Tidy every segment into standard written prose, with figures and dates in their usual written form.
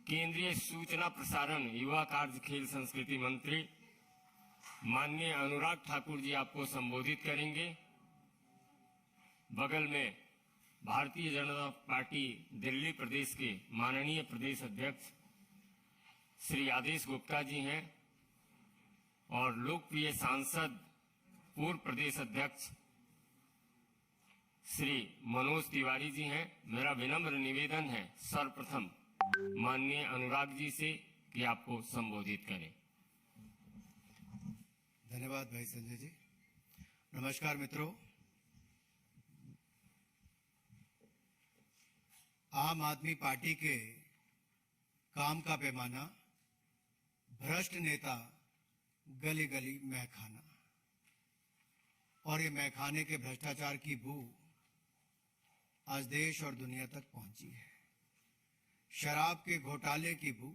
केंद्रीय सूचना प्रसारण युवा कार्य खेल संस्कृति मंत्री माननीय अनुराग ठाकुर जी आपको संबोधित करेंगे। बगल में भारतीय जनता पार्टी दिल्ली प्रदेश के माननीय प्रदेश अध्यक्ष श्री आदेश गुप्ता जी हैं और लोकप्रिय सांसद पूर्व प्रदेश अध्यक्ष श्री मनोज तिवारी जी हैं। मेरा विनम्र निवेदन है सर्वप्रथम माननीय अनुराग जी से कि आपको संबोधित करें। धन्यवाद भाई संजय जी। नमस्कार मित्रों, आम आदमी पार्टी के काम का पैमाना, भ्रष्ट नेता, गली गली महखाना, और ये महखाने के भ्रष्टाचार की बू आज देश और दुनिया तक पहुंची है। शराब के घोटाले की बू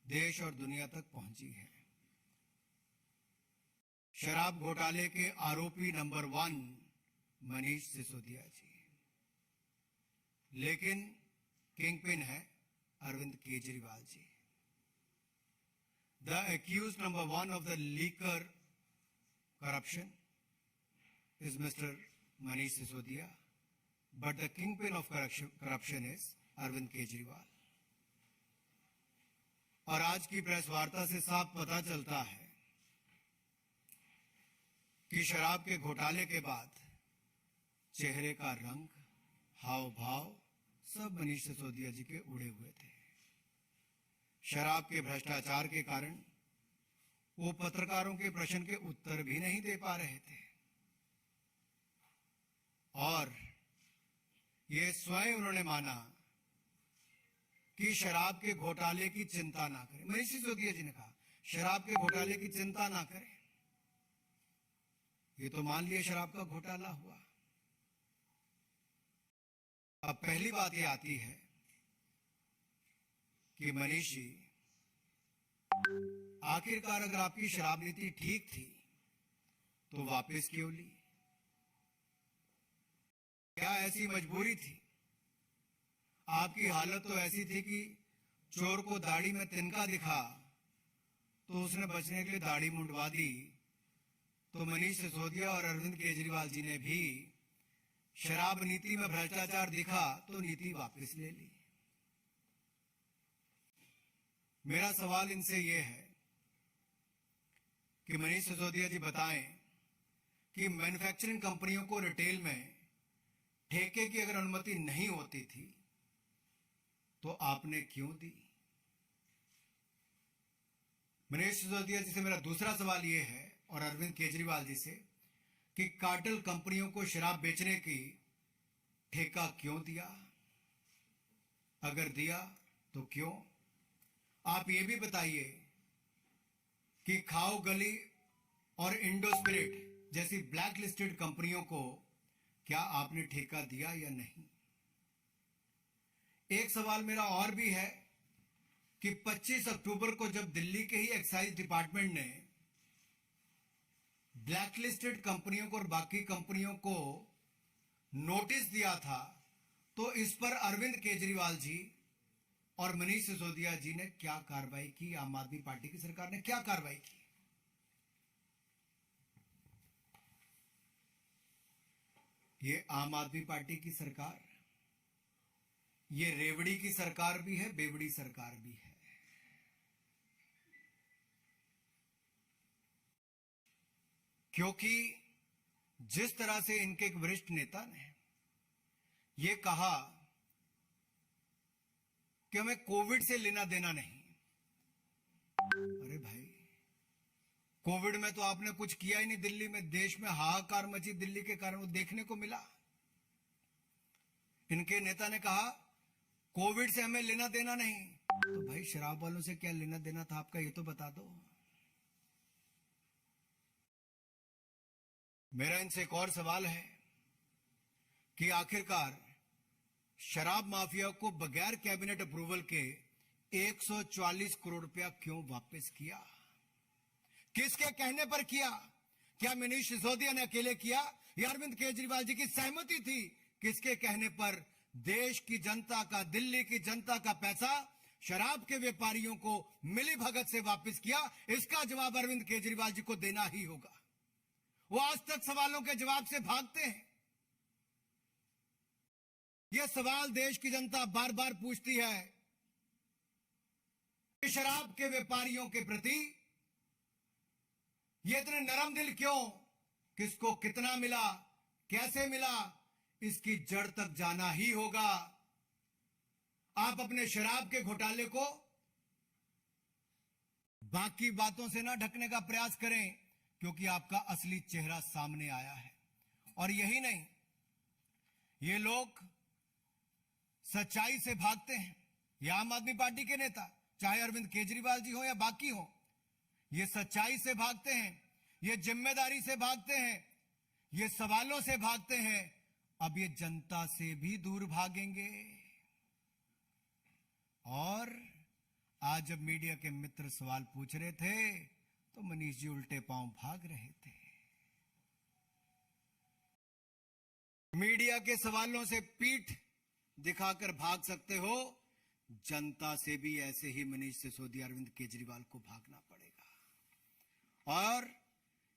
देश और दुनिया तक पहुंची है। शराब घोटाले के आरोपी नंबर 1 मनीष सिसोदिया जी, लेकिन किंगपिन है Arvind Kejriwal ji. The accused number 1 of the liquor corruption is Mr. Manish Sisodia, but the kingpin of corruption is Arvind Kejriwal. और आज की प्रेस वार्ता से साफ पता चलता है कि शराब के घोटाले के बाद चेहरे का रंग, हाव भाव सब मनीष सिसोदिया जी के उड़े हुए थे। शराब के भ्रष्टाचार के कारण वो पत्रकारों के प्रश्न के उत्तर भी नहीं दे पा रहे थे और ये स्वयं उन्होंने माना कि शराब के घोटाले की चिंता ना करें। मनीष सिसोदिया जी ने कहा शराब के घोटाले की चिंता ना करें। ये तो मान लिया शराब का घोटाला हुआ। अब पहली बात ये आती है कि मनीष जी, आखिरकार अगर आपकी शराब नीति ठीक थी तो वापस क्यों ली? क्या ऐसी मजबूरी थी? आपकी हालत तो ऐसी थी कि चोर को दाढ़ी में तिनका दिखा तो उसने बचने के लिए दाढ़ी मुंडवा दी। तो मनीष सिसोदिया और अरविंद केजरीवाल जी ने भी शराब नीति में भ्रष्टाचार दिखा तो नीति वापस ले ली। मेरा सवाल इनसे यह है कि मनीष सिसोदिया जी बताएं कि मैन्युफैक्चरिंग कंपनियों को रिटेल में ठेके की अगर अनुमति नहीं होती थी तो आपने क्यों दी? मनीष सिसोदिया जी से मेरा दूसरा सवाल यह है और अरविंद केजरीवाल जी से कि कार्टेल कंपनियों को शराब बेचने की ठेका क्यों दिया? अगर दिया तो क्यों? आप ये भी बताइए कि खाओ गली और इंडो स्पिरिट जैसी ब्लैक लिस्टेड कंपनियों को क्या आपने ठेका दिया या नहीं? एक सवाल मेरा और भी है कि 25 अक्टूबर को जब दिल्ली के ही एक्साइज डिपार्टमेंट ने ब्लैकलिस्टेड कंपनियों को और बाकी कंपनियों को नोटिस दिया था तो इस पर अरविंद केजरीवाल जी और मनीष सिसोदिया जी ने क्या कार्रवाई की? आम आदमी पार्टी की सरकार ने क्या कार्रवाई की? ये आम आदमी पार्टी की सरकार, ये रेवड़ी की सरकार भी है, बेवड़ी सरकार भी है। क्योंकि जिस तरह से इनके एक वरिष्ठ नेता ने यह कहा कि हमें कोविड से लेना देना नहीं। अरे भाई, कोविड में तो आपने कुछ किया ही नहीं। दिल्ली में, देश में हाहाकार मची दिल्ली के कारण, वो देखने को मिला। इनके नेता ने कहा कोविड से हमें लेना देना नहीं। तो भाई शराब वालों से क्या लेना देना था आपका, ये तो बता दो। मेरा इनसे एक और सवाल है कि आखिरकार शराब माफिया को बगैर कैबिनेट अप्रूवल के 140 करोड़ रुपया क्यों वापस किया? किसके कहने पर किया? क्या मनीष सिसोदिया ने अकेले किया या अरविंद केजरीवाल जी की सहमति थी? किसके कहने पर देश की जनता का, दिल्ली की जनता का पैसा शराब के व्यापारियों को मिली भगत से वापस किया, इसका जवाब अरविंद केजरीवाल जी को देना ही होगा। वो आज तक सवालों के जवाब से भागते हैं। यह सवाल देश की जनता बार बार पूछती है कि शराब के व्यापारियों के प्रति ये इतने नरम दिल क्यों, किसको कितना मिला, कैसे मिला, इसकी जड़ तक जाना ही होगा। आप अपने शराब के घोटाले को बाकी बातों से ना ढकने का प्रयास करें, क्योंकि आपका असली चेहरा सामने आया है। और यही नहीं, ये लोग सच्चाई से भागते हैं। ये आम आदमी पार्टी के नेता, चाहे अरविंद केजरीवाल जी हो या बाकी हो, ये सच्चाई से भागते हैं, ये जिम्मेदारी से भागते हैं, ये सवालों से भागते हैं। अब ये जनता से भी दूर भागेंगे। और आज जब मीडिया के मित्र सवाल पूछ रहे थे तो मनीष जी उल्टे पांव भाग रहे थे। मीडिया के सवालों से पीठ दिखाकर भाग सकते हो, जनता से भी ऐसे ही मनीष सिसोदिया, अरविंद केजरीवाल को भागना पड़ेगा। और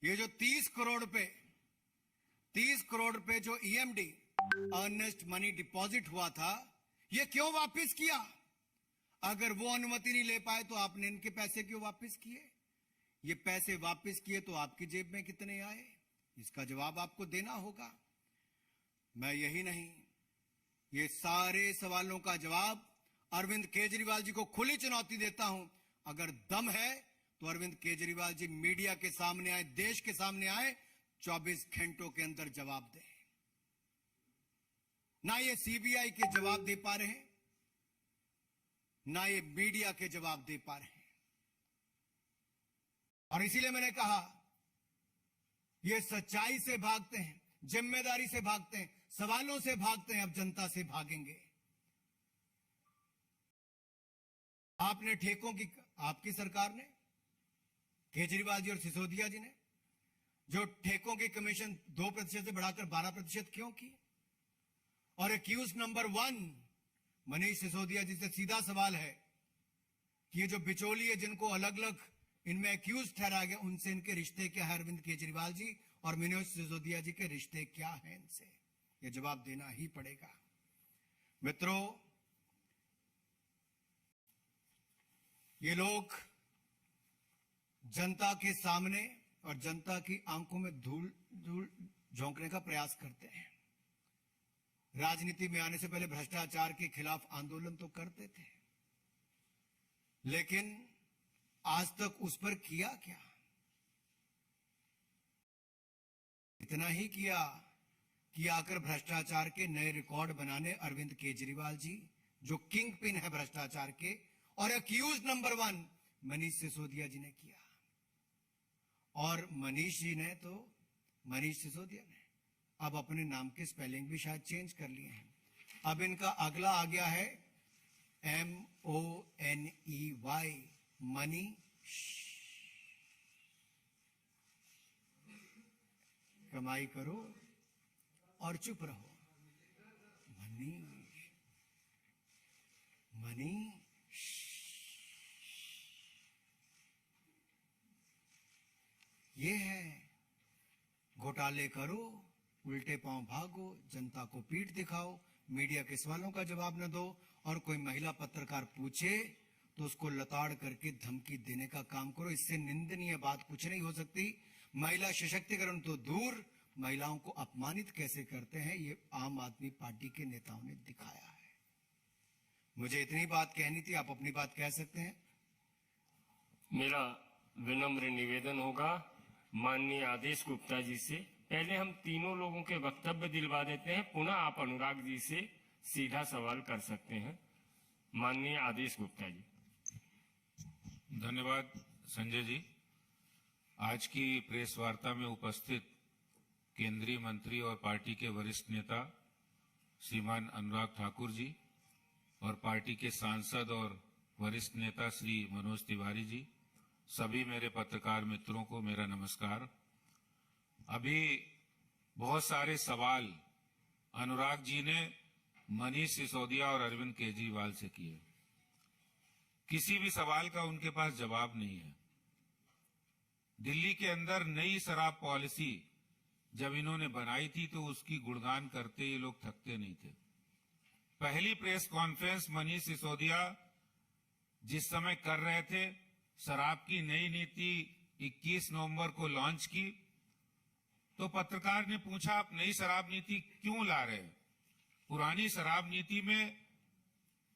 ये जो 30 करोड़ रुपए जो ईएमडी, अर्नेस्ट मनी डिपॉजिट हुआ था, ये क्यों वापस किया? अगर वो अनुमति नहीं ले पाए तो आपने इनके पैसे क्यों वापस किए? ये पैसे वापस किए तो आपकी जेब में कितने आए? इसका जवाब आपको देना होगा। मैं यही नहीं, ये सारे सवालों का जवाब अरविंद केजरीवाल जी को खुली चुनौती देता हूं। अगर दम है तो अरविंद केजरीवाल जी मीडिया के सामने आए, देश के सामने आए, 24 घंटों के अंदर जवाब दें। ना ये सीबीआई के जवाब दे पा रहे हैं, ना ये मीडिया के जवाब दे पा रहे हैं। और इसीलिए मैंने कहा, ये सच्चाई से भागते हैं, जिम्मेदारी से भागते हैं, सवालों से भागते हैं, अब जनता से भागेंगे। आपने ठेकों की, आपकी सरकार ने, केजरीवाल जी और सिसोदिया जी ने जो ठेकों की कमीशन 2% से बढ़ाकर 12% क्यों की? और एक्यूज नंबर 1 मनीष सिसोदिया जी से सीधा सवाल है कि ये जो बिचौलिए जिनको अलग अलग इनमें एक्यूज ठहराया गया, उनसे इनके रिश्ते क्या है? अरविंद केजरीवाल जी और मनीष सिसोदिया जी के रिश्ते क्या हैं इनसे? ये जवाब देना ही पड़ेगा। मित्रों, ये लोग जनता के सामने और जनता की आंखों में धूल झोंकने का प्रयास करते हैं। राजनीति में आने से पहले भ्रष्टाचार के खिलाफ आंदोलन तो करते थे, लेकिन आज तक उस पर किया क्या? इतना ही किया कि आकर भ्रष्टाचार के नए रिकॉर्ड बनाने अरविंद केजरीवाल जी, जो किंग पिन है भ्रष्टाचार के, और एक्यूज नंबर 1 मनीष सिसोदिया जी ने किया। और मनीष सिसोदिया ने अब अपने नाम के स्पेलिंग भी शायद चेंज कर लिए हैं। अब इनका अगला आ गया है MONEY, मनी। कमाई करो और चुप रहो। मनी। ये है, घोटाले करो, उल्टे पांव भागो, जनता को पीठ दिखाओ, मीडिया के सवालों का जवाब न दो, और कोई महिला पत्रकार पूछे तो उसको लताड़ करके धमकी देने का काम करो। इससे निंदनीय बात कुछ नहीं हो सकती। महिला सशक्तिकरण तो दूर, महिलाओं को अपमानित कैसे करते हैं, ये आम आदमी पार्टी के नेताओं ने दिखाया है। मुझे इतनी बात कहनी थी, आप अपनी बात कह सकते हैं। मेरा विनम्र निवेदन होगा माननीय आदेश गुप्ता जी से, पहले हम तीनों लोगों के वक्तव्य दिलवा देते हैं, पुनः आप अनुराग जी से सीधा सवाल कर सकते हैं। माननीय आदेश गुप्ता जी। धन्यवाद संजय जी। आज की प्रेस वार्ता में उपस्थित केंद्रीय मंत्री और पार्टी के वरिष्ठ नेता श्रीमान अनुराग ठाकुर जी और पार्टी के सांसद और वरिष्ठ नेता श्री मनोज तिवारी जी, सभी मेरे पत्रकार मित्रों को मेरा नमस्कार। अभी बहुत सारे सवाल अनुराग जी ने मनीष सिसोदिया और अरविंद केजरीवाल से किए। किसी भी सवाल का उनके पास जवाब नहीं है। दिल्ली के अंदर नई शराब पॉलिसी जब इन्होंने बनाई थी तो उसकी गुणगान करते ये लोग थकते नहीं थे। पहली प्रेस कॉन्फ्रेंस मनीष सिसोदिया जिस समय कर रहे थे, शराब की नई नीति 21 नवंबर को लॉन्च की, तो पत्रकार ने पूछा आप नई शराब नीति क्यों ला रहे हैं? पुरानी शराब नीति में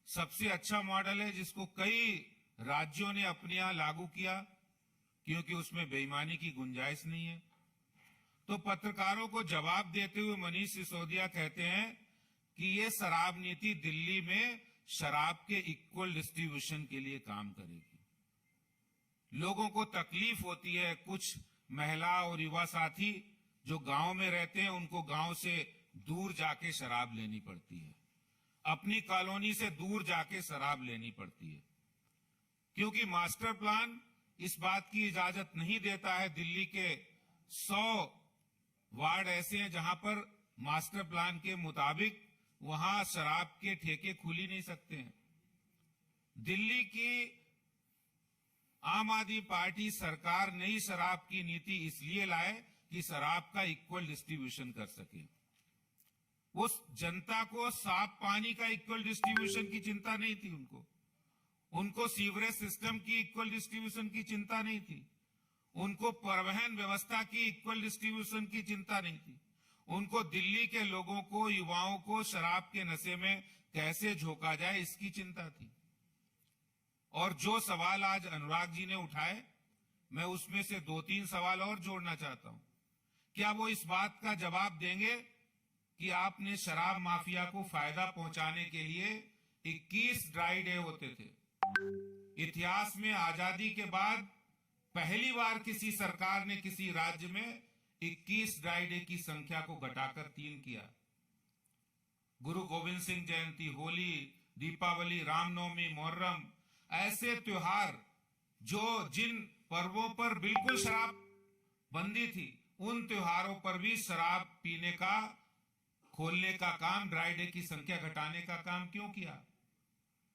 सबसे अच्छा मॉडल है जिसको कई राज्यों ने अपने यहां लागू किया, क्योंकि उसमें बेईमानी की गुंजाइश नहीं है। तो पत्रकारों को जवाब देते हुए मनीष सिसोदिया कहते हैं कि ये शराब नीति दिल्ली में शराब के इक्वल डिस्ट्रीब्यूशन के लिए काम करेगी। लोगों को तकलीफ होती है, कुछ महिला और युवा साथी जो गांव में रहते हैं उनको गांव से दूर जाके शराब लेनी पड़ती है, अपनी कॉलोनी से दूर जाके शराब लेनी पड़ती है, क्योंकि मास्टर प्लान इस बात की इजाजत नहीं देता है। दिल्ली के 100 वार्ड ऐसे हैं जहां पर मास्टर प्लान के मुताबिक वहां शराब के ठेके खुल ही नहीं सकते हैं। दिल्ली की आम आदमी पार्टी सरकार नई शराब की नीति इसलिए लाए कि शराब का इक्वल डिस्ट्रीब्यूशन कर सके। उस जनता को साफ पानी का इक्वल डिस्ट्रीब्यूशन की चिंता नहीं थी, उनको सीवरेज सिस्टम की इक्वल डिस्ट्रीब्यूशन की चिंता नहीं थी, उनको परिवहन व्यवस्था की इक्वल डिस्ट्रीब्यूशन की चिंता नहीं थी, उनको दिल्ली के लोगों को, युवाओं को शराब के नशे में कैसे झोंका जाए इसकी चिंता थी। और जो सवाल आज अनुराग जी ने उठाए, मैं उसमें से 2-3 सवाल और जोड़ना चाहता हूं। क्या वो इस बात का जवाब देंगे कि आपने शराब माफिया को फायदा पहुंचाने के लिए 21 ड्राई डे होते थे? इतिहास में आजादी के बाद पहली बार किसी सरकार ने किसी राज्य में 21 ड्राई डे की संख्या को घटाकर 3 किया। गुरु गोविंद सिंह जयंती, होली, दीपावली, रामनवमी, मुहर्रम, ऐसे त्योहार जो जिन पर्वों पर बिल्कुल शराब बंदी थी, उन त्योहारों पर भी शराब पीने का, खोलने का काम, ड्राई डे की संख्या घटाने का काम क्यों किया?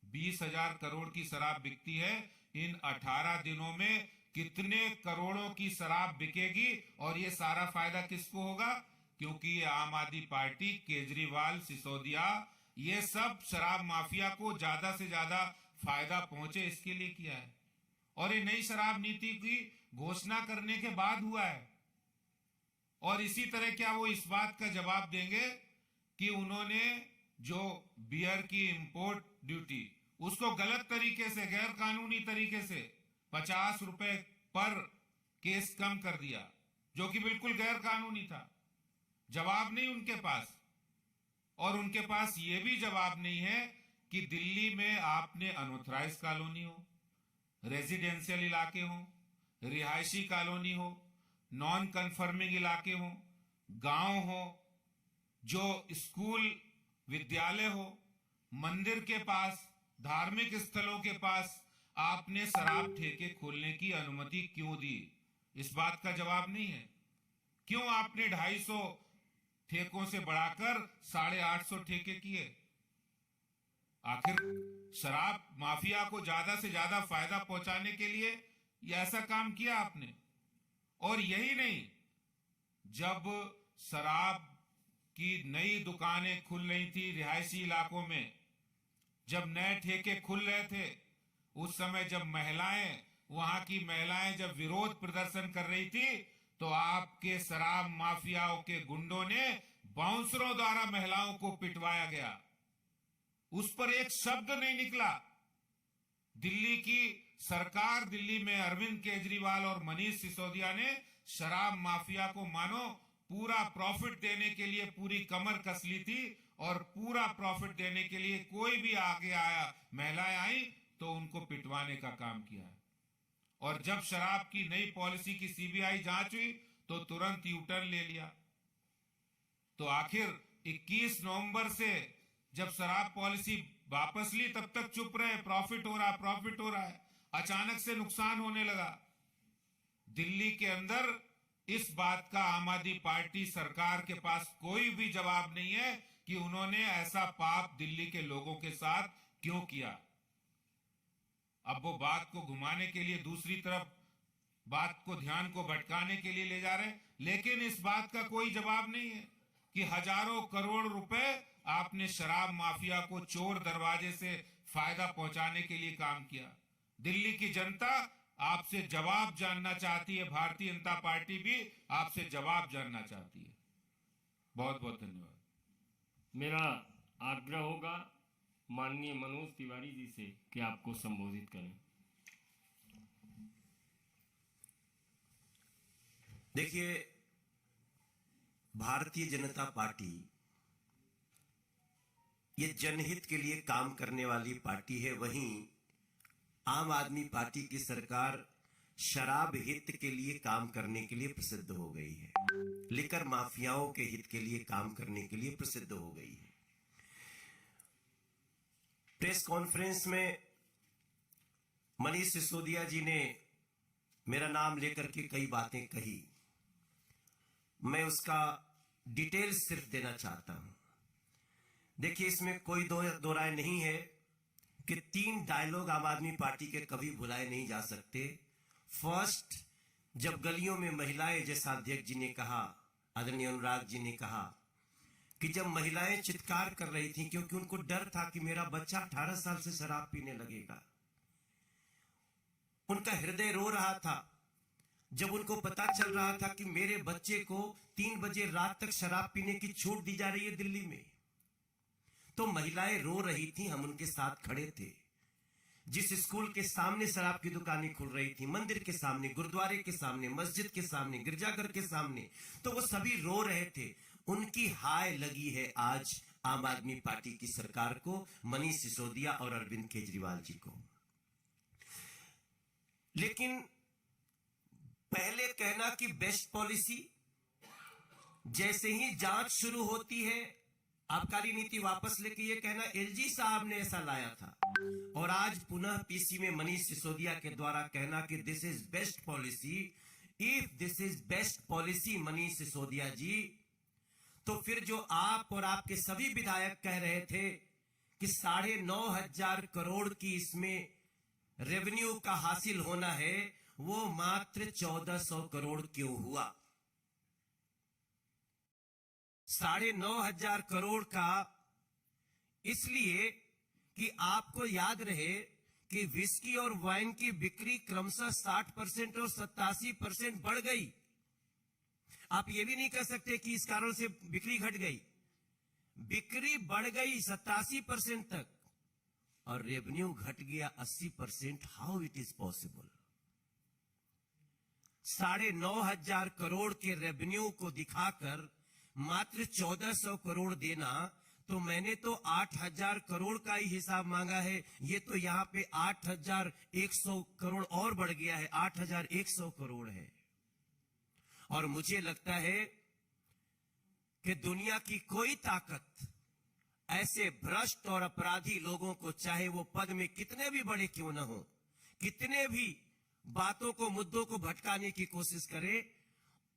20,000 करोड़ की शराब बिकती है, इन 18 दिनों में कितने करोड़ों की शराब बिकेगी और ये सारा फायदा किसको होगा? क्योंकि ये आम आदमी पार्टी, केजरीवाल, सिसोदिया, ये सब शराब माफिया को ज्यादा से ज्यादा फायदा पहुंचे इसके लिए किया है। और ये नई शराब नीति की घोषणा करने के बाद हुआ है। और इसी तरह क्या वो इस बात का जवाब देंगे कि उन्होंने जो बियर की इंपोर्ट ड्यूटी उसको गलत तरीके से, गैर कानूनी तरीके से 50 रुपए पर केस कम कर दिया, जो कि बिल्कुल गैर कानूनी था? जवाब नहीं उनके पास। और उनके पास ये भी जवाब नहीं है कि दिल्ली में आपने अनऑथराइज्ड कॉलोनी हो, रेजिडेंशियल इलाके हो, रिहायशी कॉलोनी हो, नॉन कन्फर्मिंग इलाके हो, गांव हो, जो स्कूल विद्यालय हो, मंदिर के पास, धार्मिक स्थलों के पास आपने शराब ठेके खोलने की अनुमति क्यों दी? इस बात का जवाब नहीं है। क्यों आपने 250 ठेकों से बढ़ाकर 850 ठेके किए? आखिर शराब माफिया को ज्यादा से ज्यादा फायदा पहुंचाने के लिए ये ऐसा काम किया आपने। और यही नहीं, जब शराब की नई दुकानें खुल रही थी रिहायशी इलाकों में, जब नए ठेके खुल रहे थे, उस समय जब महिलाएं, वहां की महिलाएं जब विरोध प्रदर्शन कर रही थी, तो आपके शराब माफियाओं के गुंडों ने बाउंसरों द्वारा महिलाओं को पिटवाया गया। उस पर एक शब्द नहीं निकला। दिल्ली की सरकार, दिल्ली में अरविंद केजरीवाल और मनीष सिसोदिया ने शराब माफिया को मानो पूरा प्रॉफिट देने के लिए पूरी कमर कस ली थी, और पूरा प्रॉफिट देने के लिए कोई भी आगे आया, महिलाएं आई तो उनको पिटवाने का काम किया है। और जब शराब की नई पॉलिसी की सीबीआई जांच हुई तो तुरंत यूटर्न ले लिया। तो आखिर 21 नवंबर से जब शराब पॉलिसी वापस ली तब तक चुप रहे, प्रॉफिट हो रहा है। अचानक से नुकसान होने लगा। दिल्ली के अंदर इस बात का आम आदमी पार्टी सरकार के पास कोई भी जवाब नहीं है कि उन्होंने ऐसा पाप दिल्ली के लोगों के साथ क्यों किया। अब वो बात को घुमाने के लिए दूसरी तरफ बात को ध्यान को भटकाने के लिए ले जा रहे हैं। लेकिन इस बात का कोई जवाब नहीं है कि हजारों करोड़ रुपए आपने शराब माफिया को चोर दरवाजे से फायदा पहुंचाने के लिए काम किया। दिल्ली की जनता आपसे जवाब जानना चाहती है, भारतीय जनता पार्टी भी आपसे जवाब जानना चाहती है। बहुत बहुत धन्यवाद। मेरा आग्रह होगा माननीय मनोज तिवारी जी से कि आपको संबोधित करें। देखिए, भारतीय जनता पार्टी ये जनहित के लिए काम करने वाली पार्टी है। वहीं आम आदमी पार्टी की सरकार शराब हित के लिए काम करने के लिए प्रसिद्ध हो गई है, लिकर माफियाओं के हित के लिए काम करने के लिए प्रसिद्ध हो गई है। प्रेस कॉन्फ्रेंस में मनीष सिसोदिया जी ने मेरा नाम लेकर के कई बातें कही। मैं उसका डिटेल्स सिर्फ देना चाहता हूं। देखिए, इसमें कोई दो राय नहीं है कि 3 डायलॉग आम आदमी पार्टी के कभी भुलाए नहीं जा सकते। फर्स्ट, जब गलियों में महिलाएं, जैसा अध्यक्ष जी ने कहा, आदरणीय अनुराग जी ने कहा कि जब महिलाएं चित्कार कर रही थी क्योंकि उनको डर था कि मेरा बच्चा 18 साल से शराब पीने लगेगा, उनका हृदय रो रहा था। जब उनको पता चल रहा था कि मेरे बच्चे को 3 बजे रात तक शराब पीने की छूट दी जा रही है दिल्ली में, तो महिलाएं रो रही थी, हम उनके साथ खड़े थे। जिस स्कूल के सामने शराब की दुकानें खुल रही थी, मंदिर के सामने, गुरुद्वारे के सामने, मस्जिद के सामने, गिरजाघर के सामने, तो वो सभी रो रहे थे। उनकी हाय लगी है आज आम आदमी पार्टी की सरकार को, मनीष सिसोदिया और अरविंद केजरीवाल जी को। लेकिन पहले कहना कि बेस्ट पॉलिसी, जैसे ही जांच शुरू होती है आबकारी नीति वापस लेके ये कहना एलजी साहब ने ऐसा लाया था, और आज पुनः पीसी में मनीष सिसोदिया के द्वारा कहना कि this is best policy. If this is best policy Manish Sisodia ji, तो फिर जो आप और आपके सभी विधायक कह रहे थे कि 9,500 करोड़ की इसमें रेवेन्यू का हासिल होना है, वो मात्र 1,400 करोड़ क्यों हुआ? 9,500 करोड़ का इसलिए कि आपको याद रहे कि विस्की और वाइन की बिक्री क्रमशः 60% और 87% बढ़ गई। आप ये भी नहीं कह सकते कि इस कारण से बिक्री घट गई। बिक्री बढ़ गई 87% तक और रेवेन्यू घट गया 80%। How it is possible? 9,500 crore के रेवेन्यू को दिखाकर मात्र 1,400 करोड़ देना, तो मैंने तो 8,000 करोड़ का ही हिसाब मांगा है। ये तो यहां पे 8,100 करोड़ और बढ़ गया है, 8,100 करोड़ है। और मुझे लगता है कि दुनिया की कोई ताकत ऐसे भ्रष्ट और अपराधी लोगों को, चाहे वो पद में कितने भी बड़े क्यों ना हो, कितने भी बातों को, मुद्दों को भटकाने की कोशिश करे,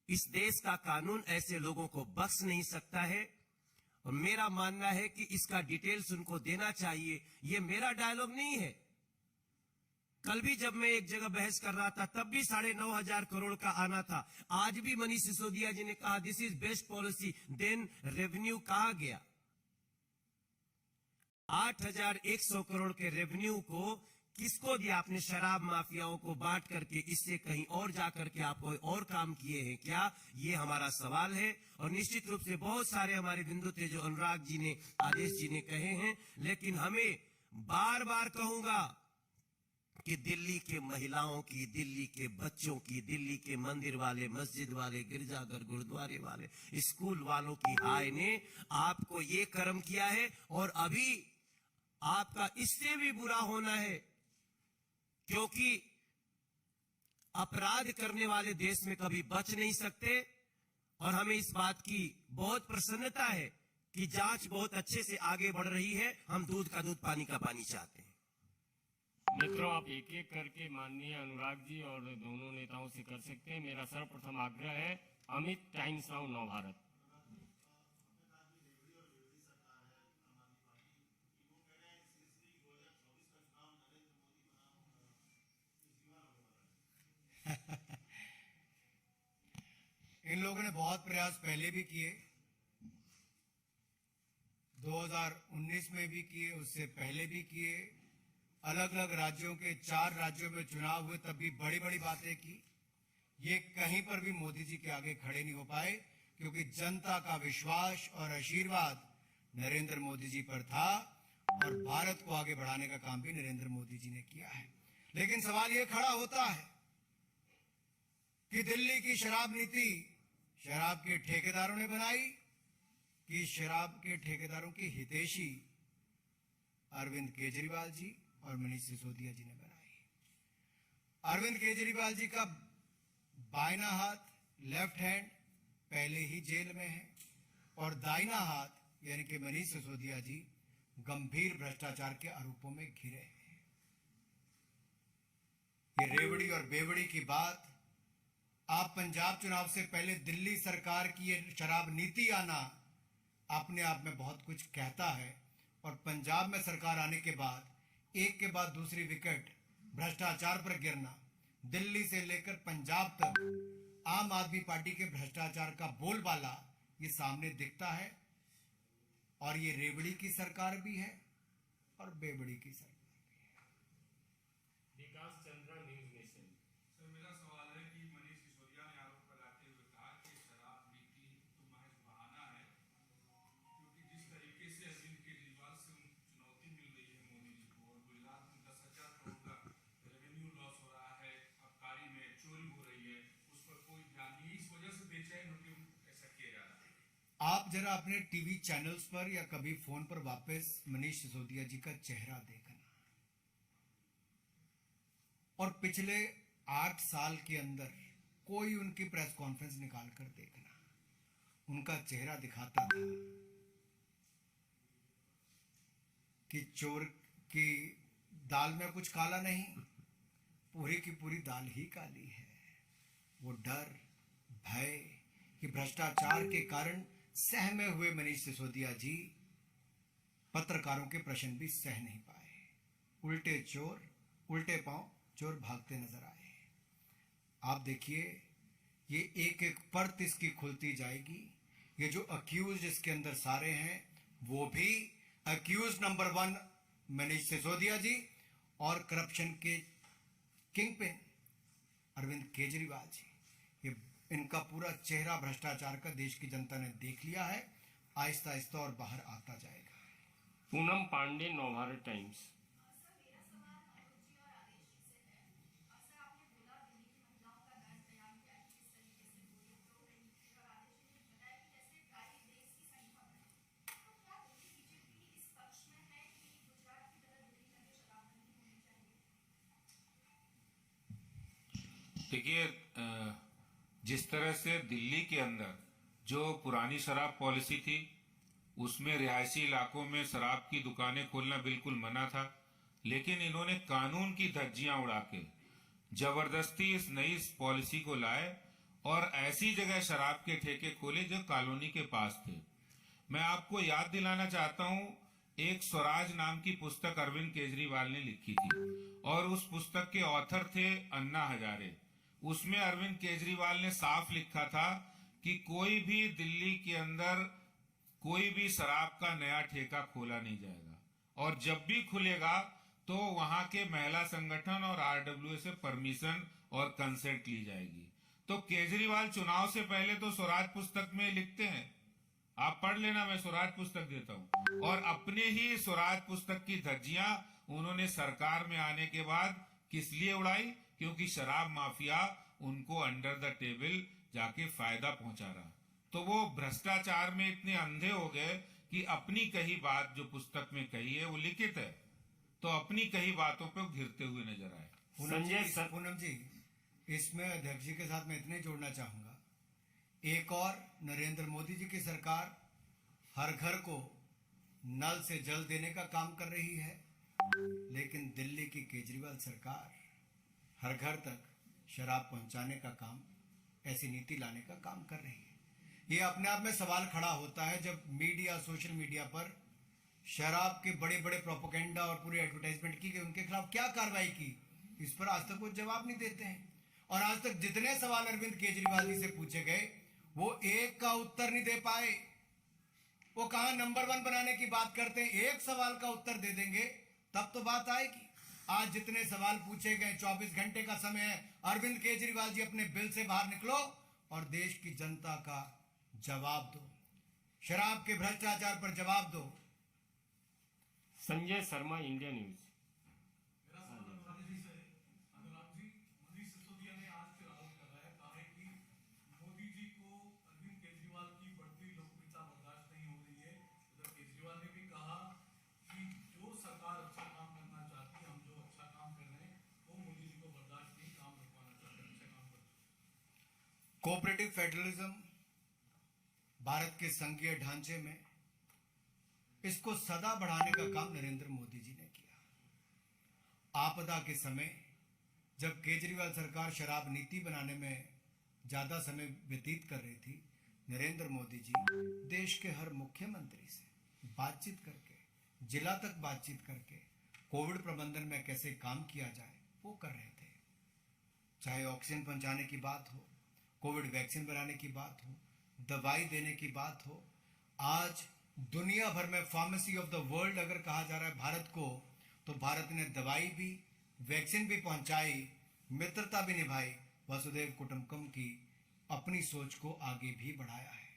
इस देश का कानून ऐसे लोगों को बख्श नहीं सकता है। और मेरा मानना है कि इसका डिटेल्स उनको देना चाहिए। ये मेरा डायलॉग नहीं है। कल भी जब मैं एक जगह बहस कर रहा था तब भी 9,500 करोड़ का आना था। आज भी मनीष सिसोदिया जी ने कहा this is best policy, then revenue कहां गया? 8,100 करोड़ के रेवेन्यू को किसको दिया? आपने शराब माफियाओं को बांट करके, इससे कहीं और जाकर के आप कोई और काम किए हैं क्या? ये हमारा सवाल है। और निश्चित रूप से बहुत सारे हमारे बिंदु थे जो अनुराग जी ने, आदेश जी ने कहे हैं, लेकिन हमें बार बार कहूंगा कि दिल्ली के महिलाओं की, दिल्ली के बच्चों की, दिल्ली के मंदिर वाले, मस्जिद वाले, गिरजाघर, गुरुद्वारे वाले, स्कूल वालों की हाय ने आपको ये कर्म किया है। और अभी आपका इससे भी बुरा होना है, क्योंकि अपराध करने वाले देश में कभी बच नहीं सकते। और हमें इस बात की बहुत प्रसन्नता है कि जांच बहुत अच्छे से आगे बढ़ रही है। हम दूध का दूध, पानी का पानी चाहते हैं। मित्रों, आप एक एक करके माननीय अनुराग जी और दोनों नेताओं से कर सकते हैं। मेरा सर्वप्रथम आग्रह है अमित, टाइम्स नाउ नव भारत। उन्होंने बहुत प्रयास पहले भी किए, 2019 में भी किए, उससे पहले भी किए, अलग अलग राज्यों के 4 राज्यों में चुनाव हुए तब भी बड़ी बड़ी बातें की। ये कहीं पर भी मोदी जी के आगे खड़े नहीं हो पाए, क्योंकि जनता का विश्वास और आशीर्वाद नरेंद्र मोदी जी पर था और भारत को आगे बढ़ाने का काम भी नरेंद्र मोदी जी ने किया है। लेकिन सवाल ये खड़ा होता है कि दिल्ली की शराब नीति शराब के ठेकेदारों ने बनाई कि शराब के ठेकेदारों की हितैषी अरविंद केजरीवाल जी और मनीष सिसोदिया जी ने बनाई। अरविंद केजरीवाल जी का बाइना हाथ, लेफ्ट हैंड, पहले ही जेल में है और दाहिना हाथ यानी कि मनीष सिसोदिया जी गंभीर भ्रष्टाचार के आरोपों में घिरे हैं। ये रेवड़ी और बेवड़ी की बात, आप पंजाब चुनाव से पहले दिल्ली सरकार की ये शराब नीति आना अपने आप में बहुत कुछ कहता है, और पंजाब में सरकार आने के बाद एक के बाद दूसरी विकेट भ्रष्टाचार पर गिरना, दिल्ली से लेकर पंजाब तक आम आदमी पार्टी के भ्रष्टाचार का बोलबाला ये सामने दिखता है। और ये रेवड़ी की सरकार भी है और बेवड़ी की सरकार भी है। विकास चंद्रा, न्यूज नेशन। सर, मेरा सवाल है कि मनीष सिसोदिया ने आरोप लगाते हुए कहा कि शराब नीति तो महज बहाना है, क्योंकि जिस तरीके से अरविंद केजरीवाल से चुनौती मिल रही है मोदी जी को, और गुजरात में 10,000 करोड़ का रेवेन्यू लॉस हो रहा है, आबकारी में चोरी हो रही है, उस पर कोई ध्यान नहीं, इस वजह से बेचैन होकर ऐसा किया जा रहा है। आप जरा अपने टीवी चैनल्स पर या कभी फोन पर वापस मनीष सिसोदिया जी का चेहरा देखना, और पिछले 8 साल के अंदर कोई उनकी प्रेस कॉन्फ्रेंस निकाल कर देखना, उनका चेहरा दिखाता था कि चोर की दाल में कुछ काला नहीं, पूरी की पूरी दाल ही काली है। वो डर, भय कि भ्रष्टाचार के कारण सहमे हुए मनीष सिसोदिया जी पत्रकारों के प्रश्न भी सह नहीं पाए। उल्टे चोर, उल्टे पांव चोर भागते नजर आए। आप देखिए, ये एक एक परत इसकी खुलती जाएगी। ये जो अक्यूज इसके अंदर सारे हैं, वो भी अक्यूज नंबर 1 मनीष सिसोदिया जी और करप्शन के किंगपिन अरविंद केजरीवाल जी। ये इनका पूरा चेहरा भ्रष्टाचार का देश की जनता ने देख लिया है, आहिस्ता आहिस्ता और बाहर आता जाएगा। पूनम पांडे, नवभारत टाइम्स। देखिए, जिस तरह से दिल्ली के अंदर जो पुरानी शराब पॉलिसी थी, उसमें रिहायशी इलाकों में शराब की दुकानें खोलना बिल्कुल मना था, लेकिन इन्होंने कानून की धज्जियां उड़ा के जबरदस्ती इस नई पॉलिसी को लाए और ऐसी जगह शराब के ठेके खोले जो कॉलोनी के पास थे। मैं आपको याद दिलाना चाहता हूं, एक स्वराज नाम की पुस्तक अरविंद केजरीवाल ने लिखी थी और उस पुस्तक के ऑथर थे अन्ना हजारे। उसमें अरविंद केजरीवाल ने साफ लिखा था कि कोई भी दिल्ली के अंदर कोई भी शराब का नया ठेका खोला नहीं जाएगा, और जब भी खुलेगा तो वहां के महिला संगठन और आरडब्ल्यूए से परमिशन और कंसेंट ली जाएगी। तो केजरीवाल चुनाव से पहले तो स्वराज पुस्तक में लिखते हैं, आप पढ़ लेना, मैं स्वराज पुस्तक देता हूं, और अपने ही स्वराज पुस्तक की धज्जियां उन्होंने सरकार में आने के बाद किस लिए उड़ाई? क्योंकि शराब माफिया उनको अंडर द टेबल जाके फायदा पहुंचा रहा। तो वो भ्रष्टाचार में इतने अंधे हो गए कि अपनी कही बात जो पुस्तक में कही है वो लिखित है, तो अपनी कही बातों पे घिरते हुए नजर आए। पूनम जी, इसमें अध्यक्ष जी के साथ मैं इतने जोड़ना चाहूंगा, एक और नरेंद्र मोदी जी की सरकार हर घर को नल से जल देने का काम कर रही है, लेकिन दिल्ली की केजरीवाल सरकार हर घर तक शराब पहुंचाने का काम, ऐसी नीति लाने का काम कर रही है। ये अपने आप में सवाल खड़ा होता है जब मीडिया, सोशल मीडिया पर शराब के बड़े बड़े प्रोपेगेंडा और पूरी एडवर्टाइजमेंट की गई, उनके खिलाफ क्या कार्रवाई की, इस पर आज तक वो जवाब नहीं देते हैं। और आज तक जितने सवाल अरविंद केजरीवाल जी से पूछे गए वो एक का उत्तर नहीं दे पाए। वो कहां नंबर 1 बनाने की बात करते हैं, एक सवाल का उत्तर दे देंगे तब तो बात आएगी। आज जितने सवाल पूछे गए, 24 घंटे का समय है। अरविंद केजरीवाल जी अपने बिल से बाहर निकलो और देश की जनता का जवाब दो, शराब के भ्रष्टाचार पर जवाब दो। Sanjay Sharma, India news. मनीष सिसोदिया ने आज फिर आरोप लगाया, कहा है कि मोदी जी को अरविंद केजरीवाल की बढ़ती लोकप्रियता बर्दाश्त नहीं हो रही है। उधर केजरीवाल ने भी कहा कि जो सरकार अच्छा काम करना चाहती है, हम जो अच्छा काम कर रहे हैं वो मोदी जी को बर्दाश्त नहीं, काम रुकवाना चाहते हैं, अच्छा काम कर। कोऑपरेटिव फेडरलिज्म भारत के संघीय ढांचे में इसको सदा बढ़ाने का काम नरेंद्र मोदी जी ने किया। आपदा के समय जब केजरीवाल सरकार शराब नीति बनाने में ज्यादा समय व्यतीत कर रही थी, नरेंद्र मोदी जी देश के हर मुख्यमंत्री से बातचीत करके, जिला तक बातचीत करके कोविड प्रबंधन में कैसे काम किया जाए वो कर रहे थे। चाहे ऑक्सीजन पहुंचाने की बात हो, कोविड वैक्सीन बनाने की बात हो, दवाई देने की बात हो। आज दुनिया भर में फार्मेसी ऑफ द वर्ल्ड अगर कहा जा रहा है भारत को, तो भारत ने दवाई भी, वैक्सीन भी पहुंचाई, मित्रता भी निभाई, वसुधैव कुटुंबकम की अपनी सोच को आगे भी बढ़ाया है।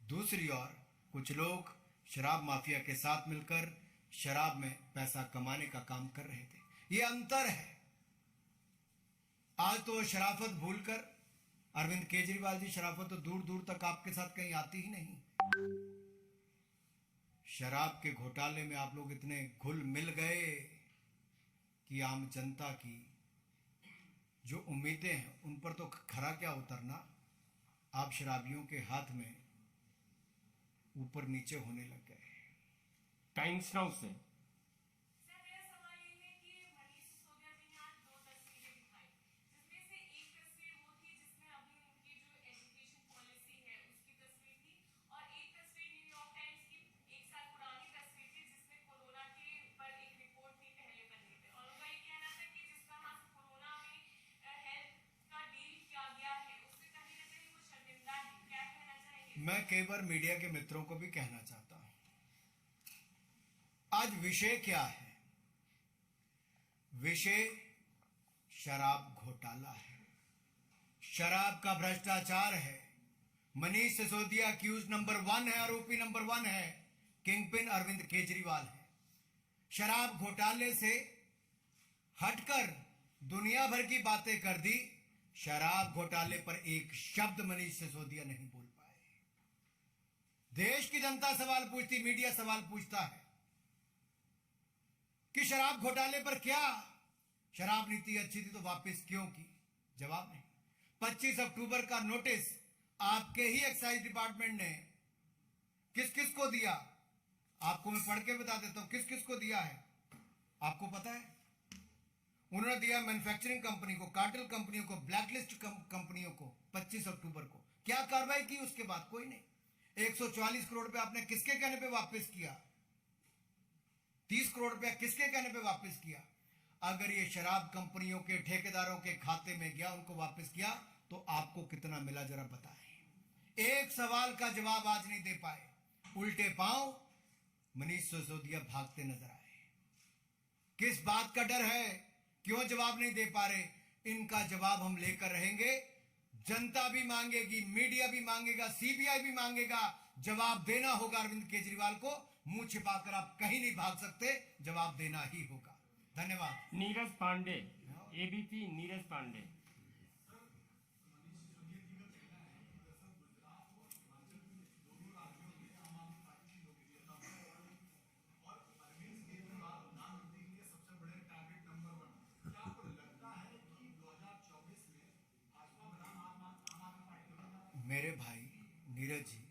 दूसरी ओर कुछ लोग शराब माफिया के साथ मिलकर शराब में पैसा कमाने का काम कर रहे थे। ये अंतर है। आज तो शराफत भूलकर अरविंद केजरीवाल जी, शराफत तो दूर दूर तक आपके साथ कहीं आती ही नहीं। शराब के घोटाले में आप लोग इतने घुल मिल गए कि आम जनता की जो उम्मीदें हैं उन पर तो खरा क्या उतरना, आप शराबियों के हाथ में ऊपर नीचे होने लग गए। टाइम्स नाउ से। सर, मेरा सवाल ये है कि मनीष सिसोदिया जी ने आज 2 तस्वीरें दिखाई, जिसमें से एक तस्वीर वो थी जिसमें अभी उनकी जो एजुकेशन पॉलिसी है उसकी तस्वीर थी, और एक तस्वीर न्यूयॉर्क टाइम्स की 1 साल पुरानी तस्वीर थी जिसमें कोरोना के ऊपर एक रिपोर्ट थी पहले पन्ने पे, और उनका ये कहना था कि जिस तरह से कोरोना में हेल्थ का डील किया गया है उससे कहीं ना कहीं वो शर्मिंदा है। क्या कहना चाहेंगे? मैं कई बार मीडिया के मित्रों को भी कहना चाहता हूं, आज विषय क्या है? विषय शराब घोटाला है, शराब का भ्रष्टाचार है। मनीष सिसोदिया एक्यूज नंबर 1 है, आरोपी नंबर 1 है, किंगपिन अरविंद केजरीवाल है। शराब घोटाले से हटकर दुनिया भर की बातें कर दी, शराब घोटाले पर एक शब्द मनीष सिसोदिया नहीं बोल पाए। देश की जनता सवाल पूछती, मीडिया सवाल पूछता है कि शराब घोटाले पर क्या, शराब नीति अच्छी थी तो वापस क्यों की? जवाब नहीं। 25 अक्टूबर का नोटिस आपके ही एक्साइज डिपार्टमेंट ने किस किस को दिया? आपको मैं पढ़ के बता देता हूं किस किस को दिया है। आपको पता है? उन्होंने दिया मैन्युफैक्चरिंग कंपनी को, कार्टेल कंपनियों को, ब्लैकलिस्ट कंपनियों को 25 अक्टूबर को। क्या कार्रवाई की उसके बाद? कोई नहीं। 144 करोड़ रुपए आपने किसके कहने पे वापस किया? 30 करोड़ रुपया किसके कहने पे वापस किया? अगर ये शराब कंपनियों के ठेकेदारों के खाते में गया, उनको वापस किया, तो आपको कितना मिला जरा बताएं। एक सवाल का जवाब आज नहीं दे पाए। उल्टे पांव मनीष सिसोदिया भागते नजर आए। किस बात का डर है? क्यों जवाब नहीं दे पा रहे? इनका जवाब हम लेकर रहेंगे। जनता भी मांगेगी, मीडिया भी मांगेगा, सीबीआई भी मांगेगा। जवाब देना होगा अरविंद केजरीवाल को। मुंह छिपाकर आप कहीं नहीं भाग सकते, जवाब देना ही होगा। धन्यवाद। नीरज पांडे, एबीपी, नीरज पांडे। मेरे भाई नीरज जी,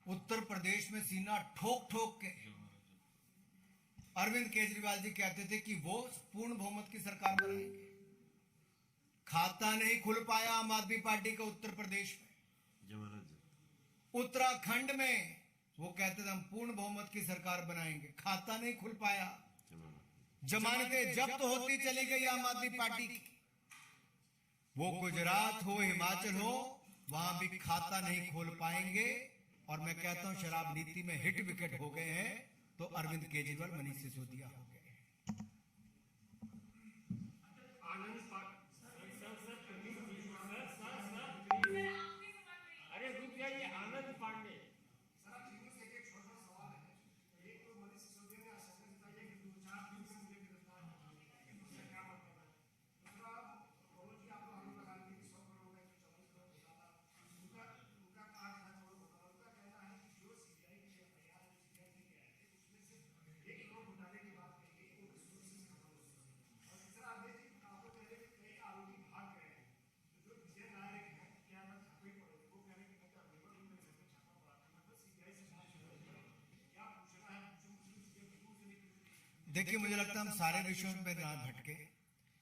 उत्तर प्रदेश में सीना ठोक ठोक के अरविंद केजरीवाल जी कहते थे कि वो पूर्ण बहुमत की सरकार बनाएंगे। खाता नहीं खुल पाया आम आदमी पार्टी का उत्तर प्रदेश में। उत्तराखंड में वो कहते थे हम पूर्ण बहुमत की सरकार बनाएंगे, खाता नहीं खुल पाया। जमानतें जब्त होती चली गई आम आदमी पार्टी की। वो गुजरात हो, हिमाचल हो, वहां भी खाता नहीं खोल पाएंगे। और मैं कहता हूं शराब नीति में हिट विकेट हो गए हैं तो अरविंद केजरीवाल, मनीष सिसोदिया हो गए। अरे रुक जाइए, आनंद पांडे। देखिए, मुझे लगता है हम सारे विषयों पर ना भटके।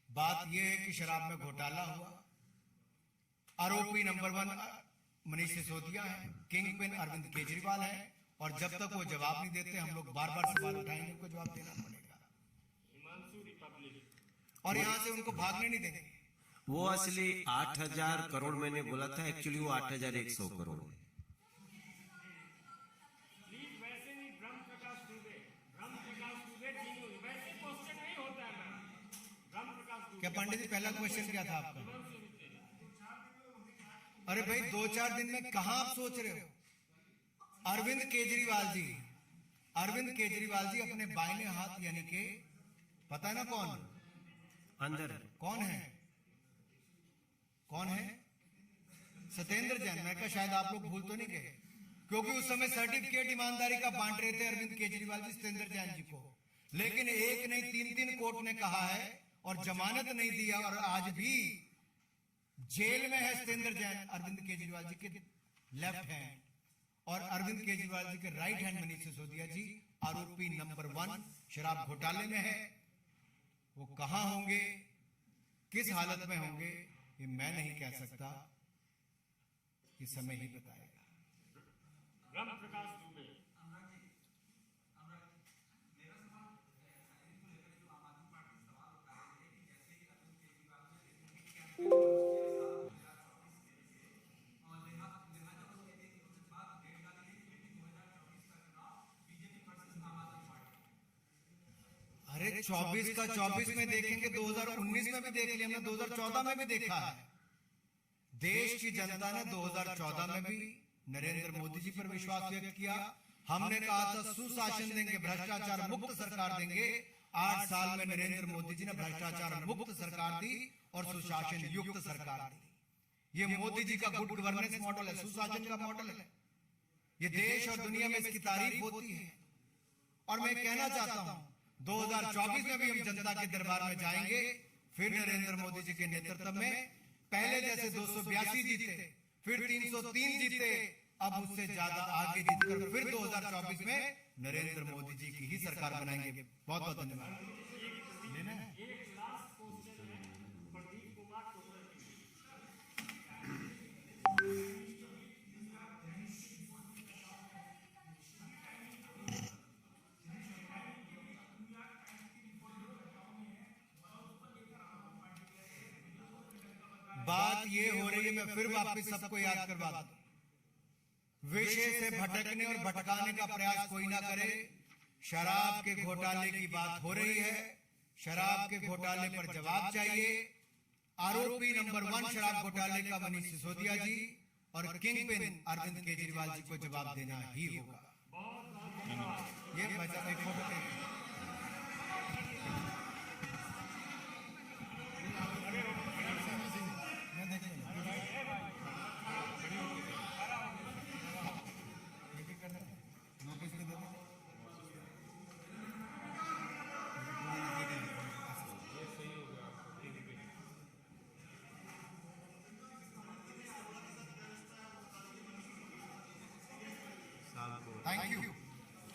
बात यह है कि शराब में घोटाला हुआ, आरोपी नंबर 1 मनीष सिसोदिया है, किंग पिन अरविंद केजरीवाल है, और जब तक वो जवाब नहीं देते हम लोग बार बार सवाल उठाएंगे, उनको जवाब देना पड़ेगा। हिमांशु रिपब्लिक। और यहां से उनको भागने नहीं देंगे। वो असली 8,000 करोड़ मैंने बोला था, एक्चुअली वो 8,100 करोड़ है। प्लीज वैसे नहीं, ब्रह्म प्रकाश दुबे जी, वैसे क्वेश्चन नहीं होता है मैम। ब्रह्म प्रकाश दुबे। क्या पंडित जी, पहला क्वेश्चन क्या था आपका? अरे भाई, 2-4 दिन में कहां आप सोच रहे हो? अरविंद केजरीवाल जी अपने बाइने हाथ यानी के, पता है ना कौन अंदर कौन है? सत्येंद्र जैन। मैं कहा शायद आप लोग भूल तो नहीं गए, क्योंकि उस समय सर्टिफिकेट ईमानदारी का बांट रहे थे अरविंद केजरीवाल जी सत्येंद्र जैन जी को, लेकिन एक नहीं 3 कोर्ट ने कहा है और जमानत नहीं दिया, और आज भी जेल में है सत्येंद्र जैन, अरविंद केजरीवाल जी के लेफ्ट हैंड, और अरविंद केजरीवाल जी के राइट हैंड मनीष सिसोदिया जी आरोपी नंबर 1 शराब घोटाले में है। वो कहां होंगे, किस हालत में होंगे, ये मैं नहीं कह सकता, ये समय ही बताएगा। ब्रह्म प्रकाश दुबे। अरे 24 का 24 में देखेंगे, 2019 में भी देख लिया, हमने 2014 में भी देखा है। देश की जनता ने 2014 में भी नरेंद्र मोदी जी पर विश्वास व्यक्त किया। हमने कहा था सुशासन देंगे, भ्रष्टाचार मुक्त सरकार देंगे। 8 साल में नरेंद्र मोदी जी ने भ्रष्टाचार मुक्त सरकार दी और सुशासन युक्त सरकार दी। ये मोदी जी का गुड गवर्नेंस मॉडल है, सुशासन का मॉडल है। ये देश और दुनिया में इसकी तारीफ होती है। और मैं कहना चाहता हूं 2024 में भी हम जनता के दरबार में जाएंगे, फिर नरेंद्र मोदी जी के नेतृत्व में। पहले जैसे 282 जीते, फिर 303 जीते, अब उससे ज्यादा आगे जीतकर फिर 2024 में नरेंद्र मोदी जी की ही सरकार बनाएंगे। बहुत बहुत धन्यवाद। लेना है? एक लास्ट क्वेश्चन है प्रदीप कुमार टोकर जी। बात ये हो रही है, मैं फिर वापस सबको याद करवा दूं, विषय से भटकने और भटकाने का प्रयास कोई ना करे। शराब के घोटाले की बात हो रही है, शराब के घोटाले पर जवाब चाहिए। आरोपी नंबर 1 शराब घोटाले का मनीष सिसोदिया जी और किंग पिन अरविंद केजरीवाल जी को जवाब देना ही होगा।